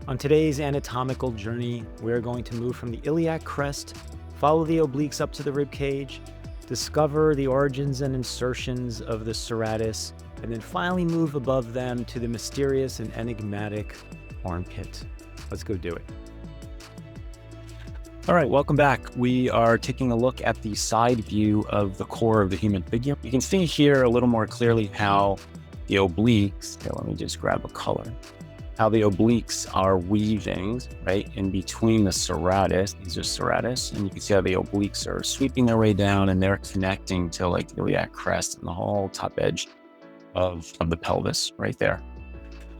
On today's anatomical journey, we're going to move from the iliac crest, follow the obliques up to the rib cage, discover the origins and insertions of the serratus, and then finally move above them to the mysterious and enigmatic armpit. Let's go do it. All right, welcome back. We are taking a look at the side view of the core of the human figure. You can see here a little more clearly how the obliques, here, let me just grab a color, how the obliques are weaving right in between the serratus. These are serratus, and you can see how the obliques are sweeping their way down and they're connecting to like the iliac crest and the whole top edge of the pelvis right there.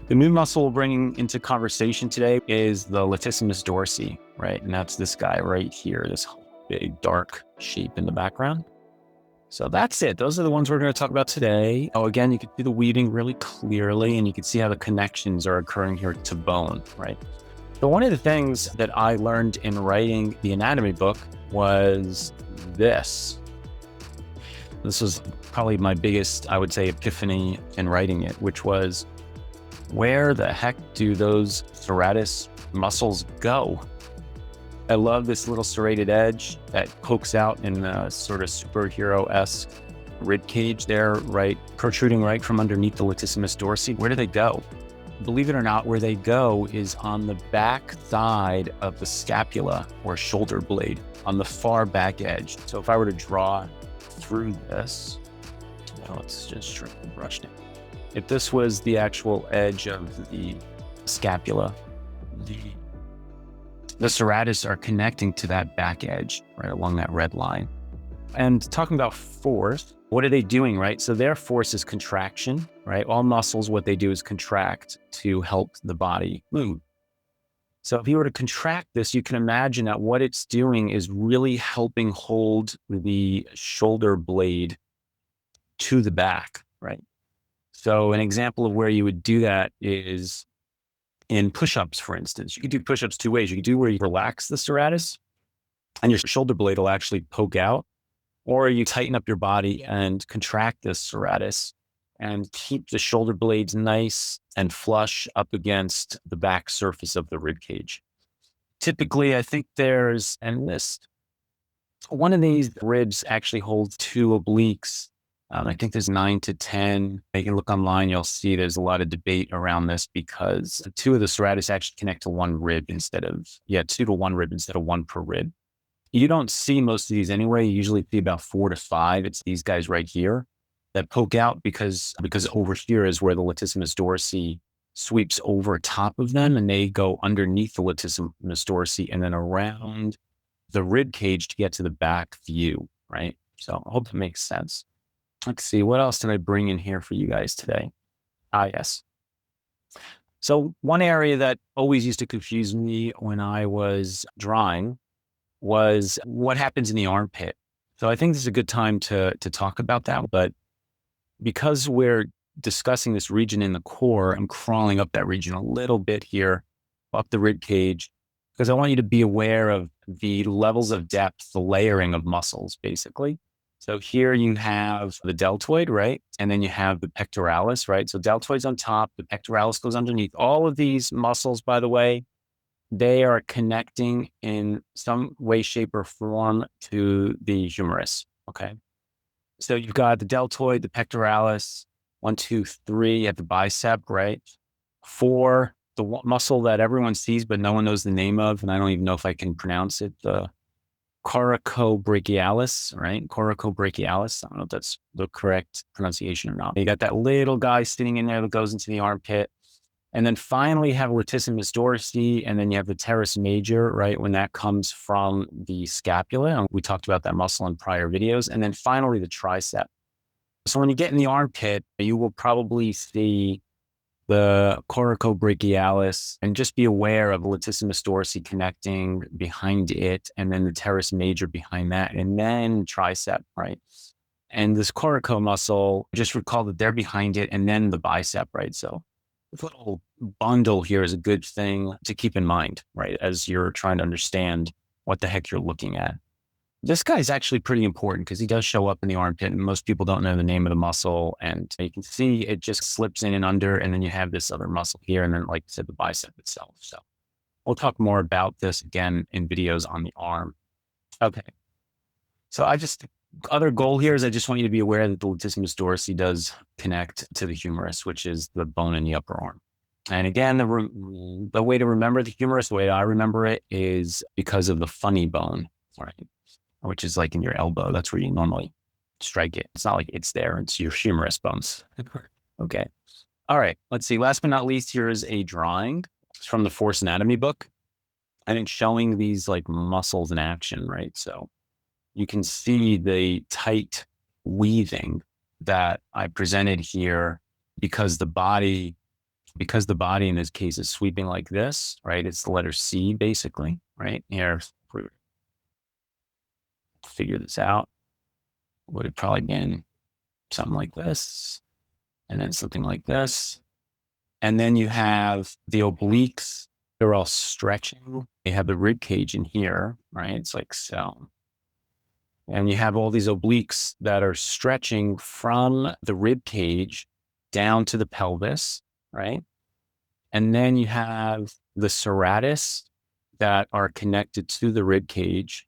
The new muscle we're bringing into conversation today is the Latissimus dorsi, right? And that's this guy right here, this big dark shape in the background. So that's it. Those are the ones we're going to talk about today. Oh, again, you can see the weaving really clearly, and you can see how the connections are occurring here to bone, right? So one of the things that I learned in writing the anatomy book was this. This was probably my biggest, I would say, epiphany in writing it, which was, where the heck do those serratus muscles go? I love this little serrated edge that pokes out in a sort of superhero-esque rib cage there, right, protruding right from underneath the Latissimus dorsi. Where do they go? Believe it or not, where they go is on the back side of the scapula or shoulder blade, on the far back edge. So if I were to draw through this, let's just trim and brush it. If this was the actual edge of the scapula, the serratus are connecting to that back edge, right along that red line. And talking about force, what are they doing, right? So their force is contraction, right? All muscles, what they do is contract to help the body move. So if you were to contract this, you can imagine that what it's doing is really helping hold the shoulder blade to the back, right? So an example of where you would do that is in push-ups, for instance. You could do push-ups two ways. You could do where you relax the serratus and your shoulder blade will actually poke out, or you tighten up your body and contract this serratus and keep the shoulder blades nice and flush up against the back surface of the rib cage. Typically, I think one of these ribs actually holds two obliques. I think there's 9 to 10. You can look online, you'll see there's a lot of debate around this because two of the serratus actually connect to one rib two to one rib instead of one per rib. You don't see most of these anyway. You usually see about 4 to 5. It's these guys right here that poke out because over here is where the Latissimus dorsi sweeps over top of them, and they go underneath the Latissimus dorsi and then around the rib cage to get to the back view, right? So I hope that makes sense. Let's see, what else did I bring in here for you guys today? Yes. So one area that always used to confuse me when I was drawing was what happens in the armpit. So I think this is a good time to talk about that. But because we're discussing this region in the core, I'm crawling up that region a little bit here, up the rib cage, because I want you to be aware of the levels of depth, the layering of muscles, basically. So here you have the deltoid, right? And then you have the pectoralis, right? So deltoid's on top, the pectoralis goes underneath. All of these muscles, by the way, they are connecting in some way, shape, or form to the humerus, okay? So you've got the deltoid, the pectoralis, 1, 2, 3, you have the bicep, right? 4, the muscle that everyone sees, but no one knows the name of, and I don't even know if I can pronounce it, the coracobrachialis, right? Coracobrachialis. I don't know if that's the correct pronunciation or not. You got that little guy sitting in there that goes into the armpit. And then finally you have Latissimus dorsi, and then you have the teres major, right? When that comes from the scapula. And we talked about that muscle in prior videos. And then finally the tricep. So when you get in the armpit, you will probably see the coracobrachialis, and just be aware of the Latissimus dorsi connecting behind it, and then the teres major behind that, and then tricep, right? And this coraco muscle, just recall that they're behind it, and then the bicep, right? So this little bundle here is a good thing to keep in mind, right? As you're trying to understand what the heck you're looking at. This guy is actually pretty important because he does show up in the armpit, and most people don't know the name of the muscle. And you can see it just slips in and under, and then you have this other muscle here, and then, like I said, the bicep itself. So We'll talk more about this again in videos on the arm. Okay. So other goal here is I just want you to be aware that the Latissimus dorsi does connect to the humerus, which is the bone in the upper arm. And again, the way to remember the humerus, the way I remember it, is because of the funny bone, right? Which is like in your elbow. That's where you normally strike it. It's not like it's there. It's your humerus bones. Okay. All right. Let's see. Last but not least, here is a drawing. It's from the Force Anatomy book. And it's showing these like muscles in action, right? So you can see the tight weaving that I presented here because the body in this case is sweeping like this, right? It's the letter C basically, right? Here, figure this out. Would have probably been something like this, and then something like this. And then you have the obliques. They're all stretching. You have the rib cage in here, right? It's like so. And you have all these obliques that are stretching from the rib cage down to the pelvis, right? And then you have the serratus that are connected to the rib cage.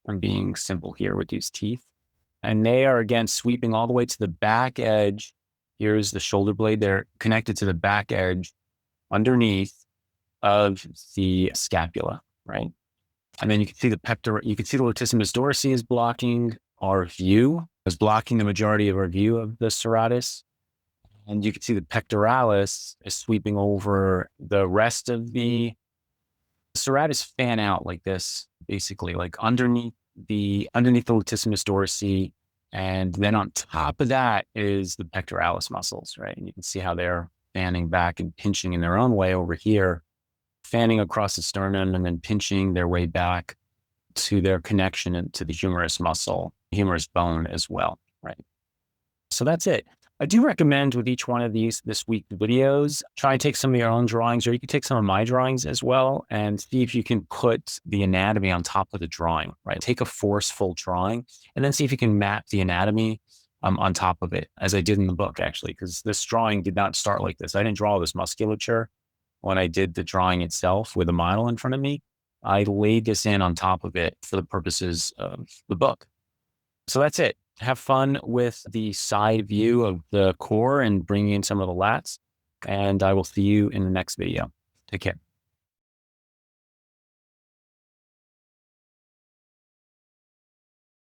I'm being simple here with these teeth. And they are, again, sweeping all the way to the back edge. Here's the shoulder blade. They're connected to the back edge underneath of the scapula, right? And then you can see the Latissimus dorsi is blocking our view, is blocking the majority of our view of the serratus. And you can see the pectoralis is sweeping over the rest of the serratus fan out like this, basically, like underneath the Latissimus dorsi. And then on top of that is the pectoralis muscles, right? And you can see how they're fanning back and pinching in their own way over here, fanning across the sternum and then pinching their way back to their connection into the humerus muscle, humerus bone as well, right? So that's it. I do recommend with each one of these this week videos, try and take some of your own drawings, or you can take some of my drawings as well and see if you can put the anatomy on top of the drawing, right? Take a forceful drawing and then see if you can map the anatomy on top of it, as I did in the book, actually, because this drawing did not start like this. I didn't draw this musculature when I did the drawing itself with a model in front of me. I laid this in on top of it for the purposes of the book. So that's it. Have fun with the side view of the core and bringing in some of the lats. And I will see you in the next video. Take care.